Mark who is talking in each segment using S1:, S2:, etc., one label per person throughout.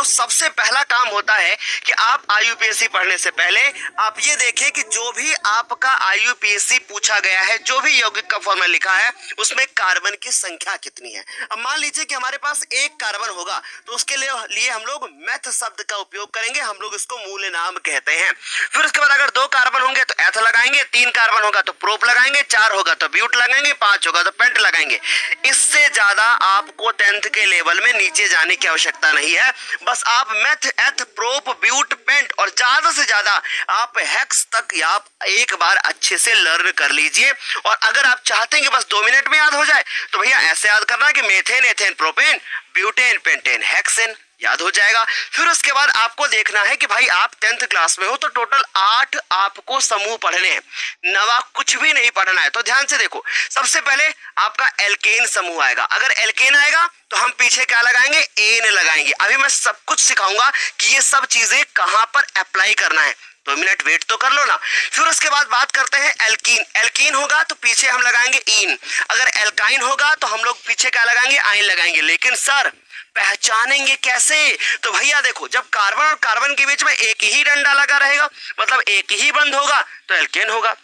S1: सबसे पहला काम होता है कि आप आईयूपीएससी पढ़ने से पहले आप ये देखें कि जो भी आपका आईयूपीएससी पूछा गया है, जो भी यौगिक का फॉर्मूला लिखा है, उसमें कार्बन की संख्या कितनी है। अब मान लीजिए कि हमारे पास एक कार्बन होगा तो उसके लिए हम लोग मेथ शब्द का उपयोग करेंगे, हम लोग इसको मूल नाम कहते हैं। फिर उसके बाद अगर 2 कार्बन होंगे तो एथ लगाएंगे, 3 कार्बन होगा तो प्रोप लगाएंगे, 4 होगा तो ब्यूट लगाएंगे, 5 होगा तो पेंट लगाएंगे। इससे ज्यादा आपको 10th के लेवल में नीचे जाने की आवश्यकता नहीं है। बस आप मेथ, एथ, प्रोप, ब्यूट, पेंट और ज्यादा से ज्यादा आप हेक्स तक आप एक बार अच्छे से लर्न कर लीजिए। और अगर आप चाहते हैं कि बस 2 मिनट में याद हो जाए तो भैया ऐसे याद करना कि methane, ethane, propane, butane, pentane, hexane, याद हो जाएगा। फिर उसके बाद आपको देखना है कि भाई आप 10th क्लास में हो तो टोटल 8 आपको समूह पढ़ने हैं, नवा कुछ भी नहीं पढ़ना है। तो ध्यान से देखो, सबसे पहले आपका एल्केन समूह आएगा। अगर एल्केन आएगा तो हम पीछे क्या लगाएंगे, एन लगाएंगे। अभी मैं सब कुछ सिखाऊंगा कि ये सब चीजें कहां पर अप्लाई करना है। 2 मिनट वेट तो कर लो ना। फिर उसके बाद बात करते हैं एल्कीन। एल्कीन होगा तो पीछे हम लगाएंगे इन। अगर एल्काइन होगा तो हम लोग पीछे क्या लगाएंगे, आइन लगाएंगे। लेकिन सर पहचानेंगे कैसे? तो भैया देखो, जब कार्बन और कार्बन के बीच में एक ही डंडा लगा रहेगा, मतलब एक ही बंध होगा तो एल्केन होगा।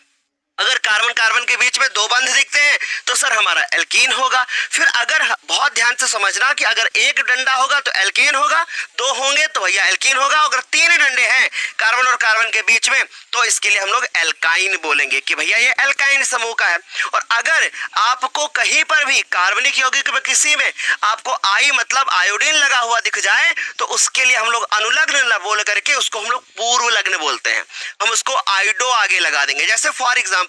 S1: अगर कार्बन कार्बन के बीच में 2 बंध दिखते हैं तो सर हमारा एल्कीन होगा। फिर अगर बहुत ध्यान से समझना कि अगर एक डंडा होगा तो एल्केन होगा, 2 होंगे तो भैया एल्कीन होगा। अगर 3 डंडे हैं कार्बन और कार्बन के बीच में तो इसके लिए हम लोग एल्काइन बोलेंगे कि भैया ये एल्काइन समूह का है। और अगर आपको कहीं पर भी कार्बनिक यौगिक में किसी में आपको आई मतलब आयोडीन लगा हुआ दिख जाए तो उसके लिए हम लोग अनुलग्न बोल करके उसको हम लोग पूर्व लग्न बोलते हैं। हम उसको आइडो आगे लगा देंगे। जैसे फॉर एग्जाम्पल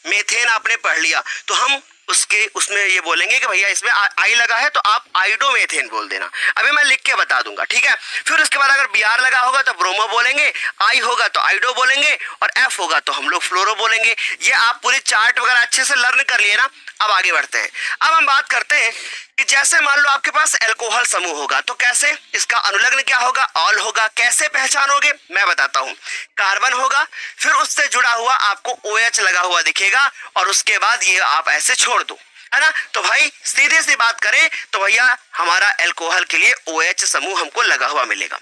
S1: मेथेन आपने पढ़ लिया तो हम उसमें ये बोलेंगे कि भैया इसमें आई लगा है तो आप आइडोमेथेन बोल देना। अभी मैं लिख के बता दूंगा, ठीक है। फिर उसके बाद अगर बीआर लगा होगा तो ब्रोमो बोलेंगे, आई होगा तो आइडो बोलेंगे और एफ होगा तो हम लोग फ्लोरो बोलेंगे। ये आप पूरी चार्ट वगैरह अच्छे से लर्न कर लिए ना। अब आगे बढ़ते हैं। अब हम बात करते हैं कि जैसे मान लो आपके पास एल्कोहल समूह होगा तो कैसे, इसका अनुलग्न क्या होगा, ऑल होगा। कैसे पहचानोगे मैं बताता हूं। कार्बन होगा, फिर उससे जुड़ा हुआ आपको OH लगा हुआ दिखेगा और उसके बाद ये आप ऐसे छोड़ दो, है ना। तो भाई सीधी सी बात करें तो भैया हमारा एल्कोहल के लिए OH समूह हमको लगा हुआ मिलेगा।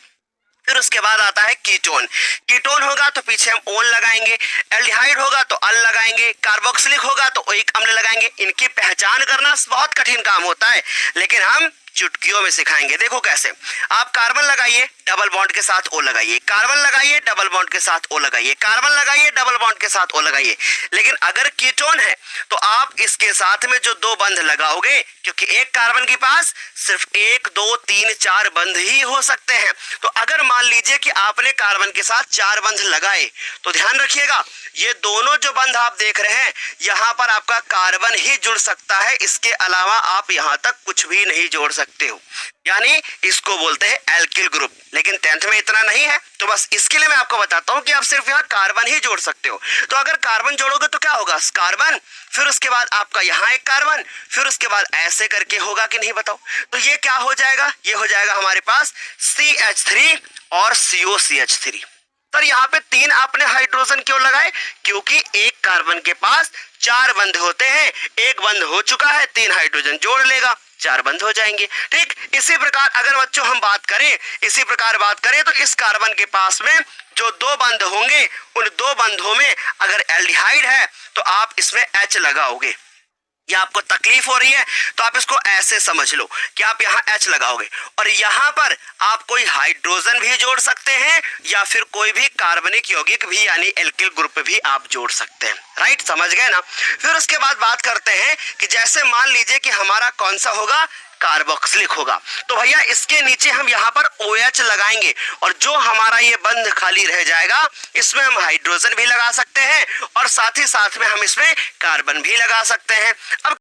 S1: फिर उसके बाद आता है कीटोन। कीटोन होगा तो पीछे हम ओन लगाएंगे, एल्डिहाइड होगा तो अल लगाएंगे, कार्बोक्सिलिक होगा तो ओइक अम्ल लगाएंगे। इनकी पहचान करना बहुत कठिन काम होता है लेकिन हम चुटकियों में सिखाएंगे। देखो कैसे, आप कार्बन लगाइए डबल बॉन्ड के साथ O लगाइए, कार्बन लगाइए डबल बॉन्ड के साथ O लगाइए, कार्बन लगाइए डबल बॉन्ड के साथ O लगाइए। लेकिन अगर कीटोन है तो आप इसके साथ में जो 2 बंध लगाओगे, क्योंकि एक कार्बन के पास सिर्फ 1, 2, 3, 4 बंध ही हो सकते हैं। तो अगर मान लीजिए कि आपने कार्बन के साथ 4 बंध लगाए तो ध्यान रखिएगा ये दोनों जो बंध आप देख रहे हैं यहां पर आपका कार्बन ही जुड़ सकता है, इसके अलावा आप यहां तक कुछ भी नहीं जोड़ सकते हो। यानी इसको बोलते हैं एल्किल ग्रुप। लेकिन 10th में इतना नहीं है तो बस इसके लिए मैं आपको बताता हूं कि आप सिर्फ यहां कार्बन ही जोड़ सकते हो। तो अगर कार्बन जोड़ोगे तो क्या होगा, कार्बन, फिर उसके बाद आपका यहां एक कार्बन, फिर उसके बाद ऐसे करके होगा कि नहीं बताओ। तो ये क्या हो जाएगा, ये हो जाएगा हमारे पास CH3 और COCH3। सर यहाँ पे 3 आपने हाइड्रोजन क्यों लगाए, क्योंकि एक कार्बन के पास 4 बंध होते हैं, एक बंध हो चुका है, 3 हाइड्रोजन जोड़ लेगा, 4 बंध हो जाएंगे। ठीक इसी प्रकार अगर बच्चों हम बात करें तो इस कार्बन के पास में जो 2 बंध होंगे उन 2 बंधों में अगर एल्डिहाइड है तो आप इसमें H लगाओगे। या आपको तकलीफ हो रही है तो आप इसको ऐसे समझ लो कि आप यहाँ H लगाओगे और यहाँ पर आप कोई हाइड्रोजन भी जोड़ सकते हैं या फिर कोई भी कार्बनिक यौगिक भी यानी एल्किल ग्रुप भी आप जोड़ सकते हैं। राइट, समझ गए ना। फिर उसके बाद बात करते हैं कि जैसे मान लीजिए कि हमारा कौन सा होगा, कार्बोक्सिलिक होगा। तो भैया इसके नीचे हम यहाँ पर OH लगाएंगे और जो हमारा ये बंध खाली रह जाएगा इसमें हम हाइड्रोजन भी लगा सकते हैं और साथ ही साथ में हम इसमें कार्बन भी लगा सकते हैं। अब